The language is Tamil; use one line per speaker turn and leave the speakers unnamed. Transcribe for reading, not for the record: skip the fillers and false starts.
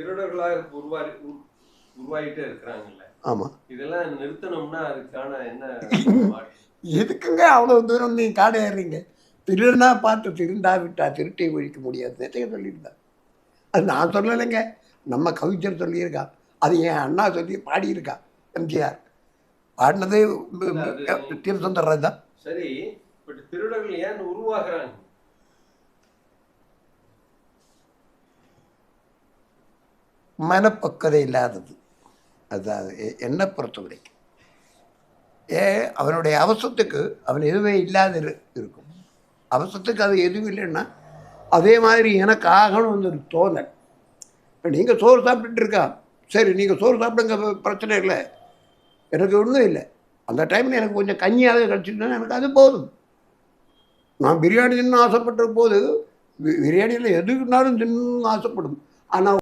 திருடர்களாக உருவாயிட்டே இருக்கிறாங்கல்ல.
ஆமாம்.
இதெல்லாம் நிறுத்தணும்னா அதுக்கான என்ன?
எதுக்குங்க அவ்வளோ தூரம் நீ காடு ஏறுறீங்க? திருடுனா பார்த்து திருந்தா விட்டா திருட்டை ஒழிக்க முடியாது நேற்றைய சொல்லியிருந்தேன். அது நான் சொல்லலைங்க, நம்ம கவிஞர் சொல்லியிருக்கா. அது என் அண்ணா சொல்லி பாடியிருக்கா. எம்ஜிஆர் பாடினது டிஎம் சௌந்தரராஜன் தான்.
சரி, பட் திருடர்கள் ஏன் உருவாகிறாங்க?
மனப்பக்குவதை இல்லாதது. அதுதான் என்னை பொறுத்தவரைக்கும். அவனுடைய அவசரத்துக்கு அவன் எதுவுமே இல்லாத இருக்கும். அவசரத்துக்கு அது எதுவும் இல்லைன்னா அதே மாதிரி எனக்கு ஆகணும்னு ஒரு தோணல். இப்போ நீங்கள் சோறு சாப்பிட்டுட்டு இருக்கா, சரி நீங்கள் சோறு சாப்பிடுங்க, பிரச்சனை இல்லை, எனக்கு ஒன்றும் இல்லை. அந்த டைமில் எனக்கு கொஞ்சம் கஞ்சியாக கிடச்சிட்டுனா எனக்கு அது போதும். நான் பிரியாணி தின்னு ஆசைப்பட்ட போது பிரியாணியில் எதுக்குனாலும் தின்னு ஆசைப்படும். ஆனால்